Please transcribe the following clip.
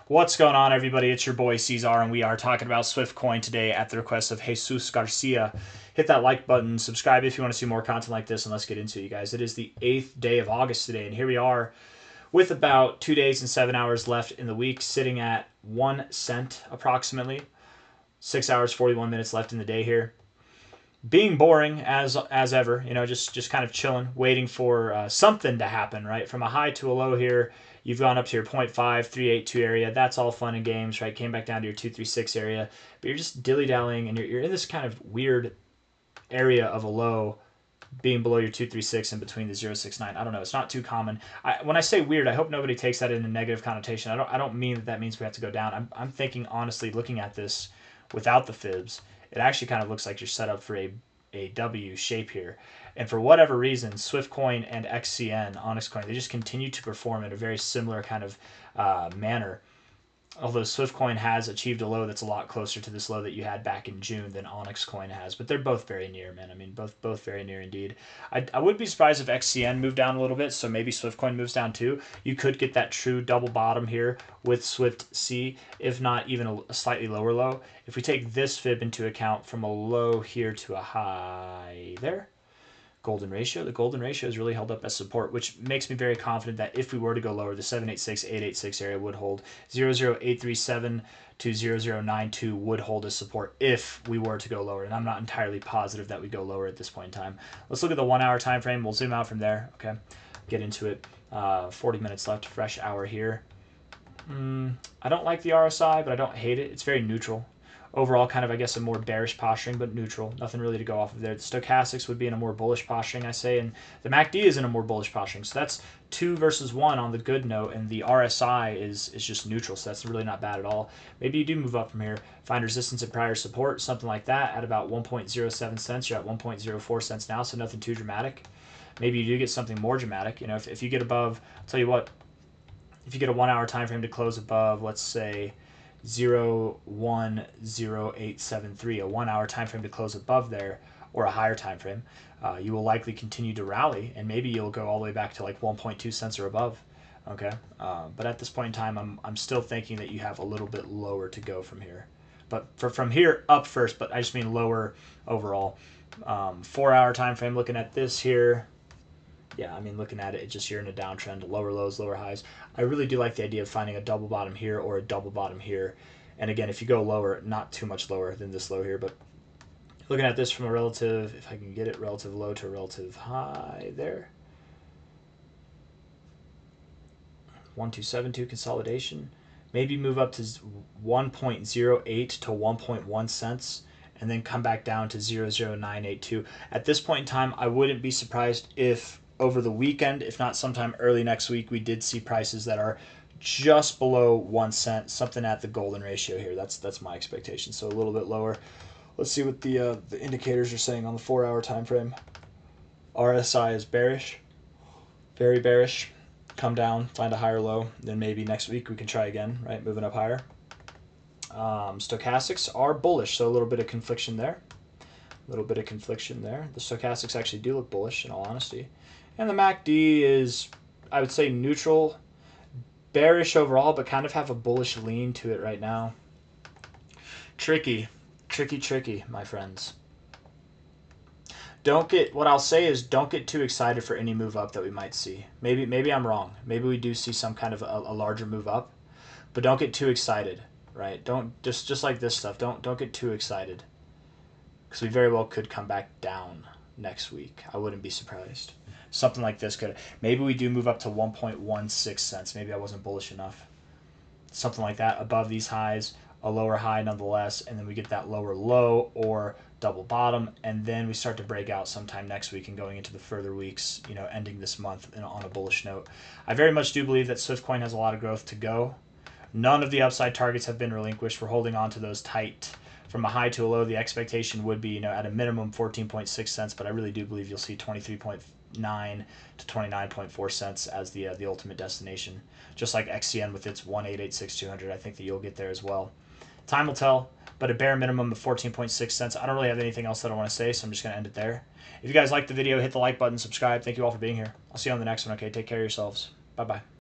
What's going on, everybody? It's your boy C-Zar, and we are talking about SwiftCoin today at the request of Jesus Garcia. Hit that like button, subscribe if you want to see more content like this, and let's get into it, you guys. It is the 8th day of August today, and here we are with about 2 days and 7 hours left in the week, sitting at 1 cent approximately. 6 hours, 41 minutes left in the day here. Being boring as ever, you know, just kind of chilling, waiting for something to happen, right? From a high to a low here, you've gone up to your 0.5382 area. That's all fun and games, right? Came back down to your 236 area, but you're just dilly-dallying, and you're in this kind of weird area of a low, being below your 236 and between the 069. I don't know. It's not too common. When I say weird, I hope nobody takes that in a negative connotation. I don't mean that means we have to go down. I'm thinking, honestly, looking at this without the fibs, it actually kind of looks like you're set up for a W shape here. And for whatever reason, SwiftCoin and XCN, Onyx Coin, they just continue to perform in a very similar kind of manner. Although SwiftCoin has achieved a low that's a lot closer to this low that you had back in June than Onyx Coin has. But they're both very near, man. I mean, both very near indeed. I would be surprised if XCN moved down a little bit, so maybe SwiftCoin moves down too. You could get that true double bottom here with SwiftC, if not even a slightly lower low. If we take this fib into account from a low here to a high there, golden ratio. The golden ratio is really held up as support, which makes me very confident that if we were to go lower, the 786, 886 area would hold. 00837 to 0092 would hold as support if we were to go lower. And I'm not entirely positive that we go lower at this point in time. Let's look at the 1 hour time frame. We'll zoom out from there. Okay, get into it. 40 minutes left, fresh hour here. I don't like the RSI, but I don't hate it. It's very neutral. Overall, kind of, I guess, a more bearish posturing, but neutral. Nothing really to go off of there. The stochastics would be in a more bullish posturing, I say, and the MACD is in a more bullish posturing. So that's 2 versus 1 on the good note, and the RSI is just neutral, so that's really not bad at all. Maybe you do move up from here, find resistance at prior support, something like that, at about 1.07 cents. You're at 1.04 cents now, so nothing too dramatic. Maybe you do get something more dramatic. You know, if you get above, I'll tell you what, if you get a 1 hour time frame to close above, let's say 010873, a 1 hour time frame to close above there, or a higher time frame, you will likely continue to rally, and maybe you'll go all the way back to like 1.2 cents or above. Okay, but at this point in time, I'm still thinking that you have a little bit lower to go from here. But from here up first, but I just mean lower overall. 4 hour time frame, looking at this here. Yeah, I mean, looking at it, it's just you're in a downtrend, lower lows, lower highs. I really do like the idea of finding a double bottom here or a double bottom here. And again, if you go lower, not too much lower than this low here, but looking at this from a relative, if I can get it, relative low to a relative high there. 1272 consolidation. Maybe move up to 1.08 to 1.1 cents and then come back down to 00982. At this point in time, I wouldn't be surprised if over the weekend, if not sometime early next week, we did see prices that are just below 1 cent, something at the golden ratio here. That's my expectation. So a little bit lower. Let's see what the indicators are saying on the 4 hour time frame. RSI is bearish, very bearish. Come down, find a higher low, then maybe next week we can try again, right? Moving up higher. Stochastics are bullish, so a little bit of confliction there. A little bit of confliction there. The stochastics actually do look bullish, in all honesty. And the MACD is, I would say, neutral, bearish overall, but kind of have a bullish lean to it right now. Tricky, my friends. What I'll say is don't get too excited for any move up that we might see. Maybe I'm wrong. Maybe we do see some kind of a larger move up, but don't get too excited, right? Don't just like this stuff. Don't get too excited, because we very well could come back down next week. I wouldn't be surprised. Something like this could. Maybe we do move up to 1.16 cents. Maybe I wasn't bullish enough. Something like that above these highs, a lower high nonetheless, and then we get that lower low or double bottom, and then we start to break out sometime next week and going into the further weeks, you know, ending this month on a bullish note. I very much do believe that SwiftCoin has a lot of growth to go. None of the upside targets have been relinquished. We're holding on to those tight. From a high to a low, the expectation would be, you know, at a minimum 14.6 cents, but I really do believe you'll see 23.9 to 29.4 cents as the ultimate destination. Just like XCN with its 1886200, I think that you'll get there as well. Time will tell, but a bare minimum of 14.6 cents. I don't really have anything else that I want to say, so I'm just going to end it there. If you guys liked the video, hit the like button, subscribe. Thank you all for being here. I'll see you on the next one, okay? Take care of yourselves. Bye-bye.